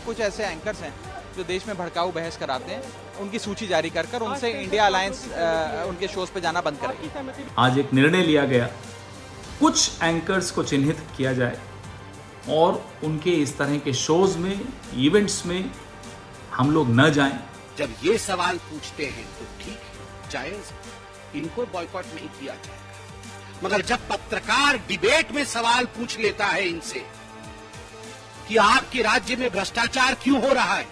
कुछ ऐसे एंकर्स हैं जो देश में भड़काऊ बहस कराते हैं, उनकी सूची जारी कर उनसे इंडिया अलायंस उनके शोज पे जाना बंद करेगी। आज एक निर्णय लिया गया, कुछ एंकर्स को चिन्हित किया जाए और उनके इस तरह के शोज में, इवेंट्स में हम लोग न जाएं। जब ये सवाल पूछते हैं तो ठीक है, जायज, इनको बॉयकॉट नहीं किया जाएगा। मगर जब पत्रकार डिबेट में सवाल पूछ लेता है इनसे कि आपके राज्य में भ्रष्टाचार क्यों हो रहा है,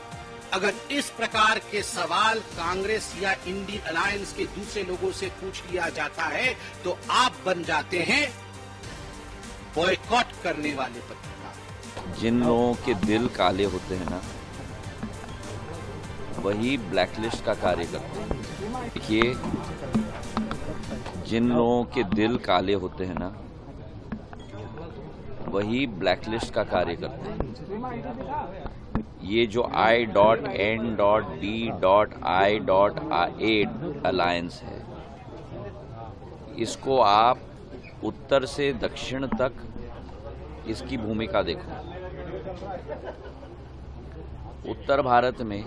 अगर इस प्रकार के सवाल कांग्रेस या इंडियन अलायंस के दूसरे लोगों से पूछ लिया जाता है तो आप बन जाते हैं बॉयकॉट करने वाले पत्रकार। जिन लोगों के दिल काले होते हैं ना, वही ब्लैकलिस्ट का कार्य करते हैं। देखिए, जिन लोगों के दिल काले होते हैं ना, वही ब्लैकलिस्ट का कार्य करते हैं। ये जो I.N.D.I.A अलायंस है, इसको आप उत्तर से दक्षिण तक इसकी भूमिका देखो। उत्तर भारत में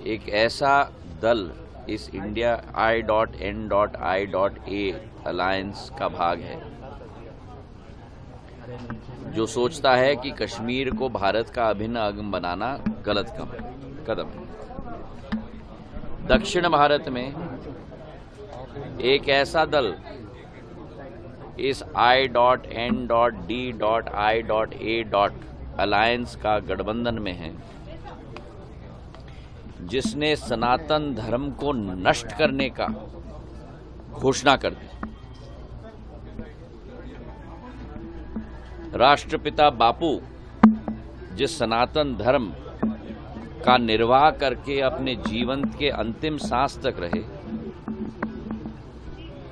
एक ऐसा दल इस इंडिया I.N.I.A अलायंस का भाग है जो सोचता है कि कश्मीर को भारत का अभिन्न अंग बनाना गलत कदम है। दक्षिण भारत में एक ऐसा दल इस I.N.D.I.A अलायंस का गठबंधन में है, जिसने सनातन धर्म को नष्ट करने का घोषणा कर दी। राष्ट्रपिता बापू जिस सनातन धर्म का निर्वाह करके अपने जीवन के अंतिम सांस तक रहे,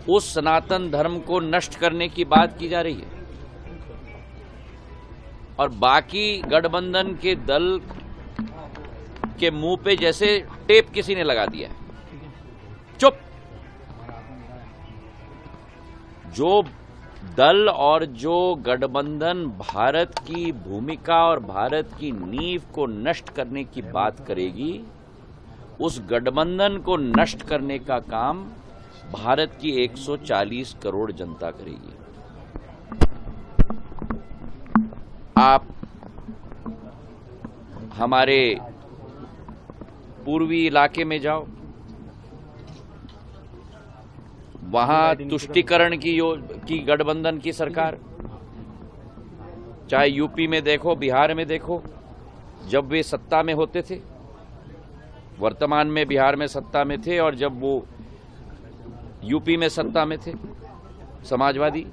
उस सनातन धर्म को नष्ट करने की बात की जा रही है। और बाकी गठबंधन के दल के मुंह पे जैसे टेप किसी ने लगा दिया है, चुप। जो दल और जो गठबंधन भारत की भूमिका और भारत की नींव को नष्ट करने की बात करेगी, उस गठबंधन को नष्ट करने का काम भारत की 140 करोड़ जनता करेगी। आप हमारे पूर्वी इलाके में जाओ, वहां तुष्टीकरण की गठबंधन की सरकार, चाहे यूपी में देखो, बिहार में देखो, जब वे सत्ता में होते थे, वर्तमान में बिहार में सत्ता में थे, और जब वो यूपी में सत्ता में थे समाजवादी,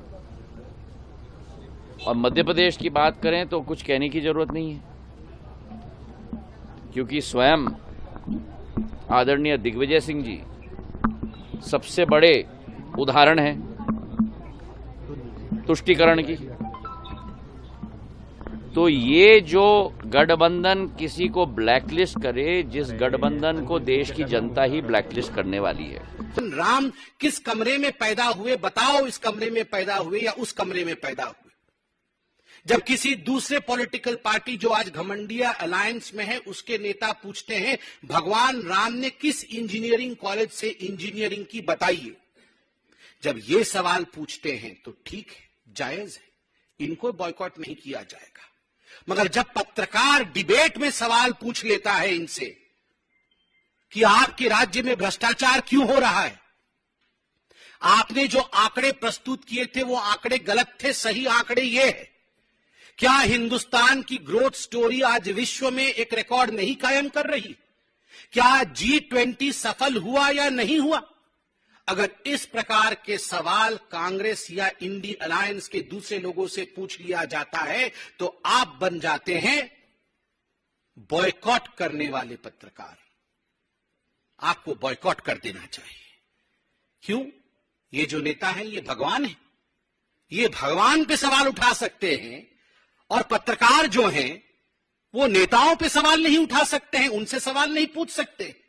और मध्य प्रदेश की बात करें तो कुछ कहने की जरूरत नहीं है, क्योंकि स्वयं आदरणीय दिग्विजय सिंह जी सबसे बड़े उदाहरण है तुष्टीकरण की। तो ये जो गठबंधन किसी को ब्लैकलिस्ट करे, जिस गठबंधन को देश की जनता ही ब्लैकलिस्ट करने वाली है। राम किस कमरे में पैदा हुए बताओ, इस कमरे में पैदा हुए या उस कमरे में पैदा हुए। जब किसी दूसरे पॉलिटिकल पार्टी जो आज घमंडिया अलायंस में है, उसके नेता पूछते हैं भगवान राम ने किस इंजीनियरिंग कॉलेज से इंजीनियरिंग की, बताइए। जब ये सवाल पूछते हैं तो ठीक है, जायज है, इनको बॉयकॉट नहीं किया जाएगा। मगर जब पत्रकार डिबेट में सवाल पूछ लेता है इनसे कि आपके राज्य में भ्रष्टाचार क्यों हो रहा है, आपने जो आंकड़े प्रस्तुत किए थे वो आंकड़े गलत थे, सही आंकड़े ये है। क्या हिंदुस्तान की ग्रोथ स्टोरी आज विश्व में एक रिकॉर्ड नहीं कायम कर रही? क्या G20 सफल हुआ या नहीं हुआ? अगर इस प्रकार के सवाल कांग्रेस या इंडियन अलायंस के दूसरे लोगों से पूछ लिया जाता है तो आप बन जाते हैं बॉयकॉट करने वाले पत्रकार। आपको बॉयकॉट कर देना चाहिए। क्यों? ये जो नेता हैं ये भगवान है, ये भगवान पे सवाल उठा सकते हैं, और पत्रकार जो हैं वो नेताओं पे सवाल नहीं उठा सकते हैं, उनसे सवाल नहीं पूछ सकते।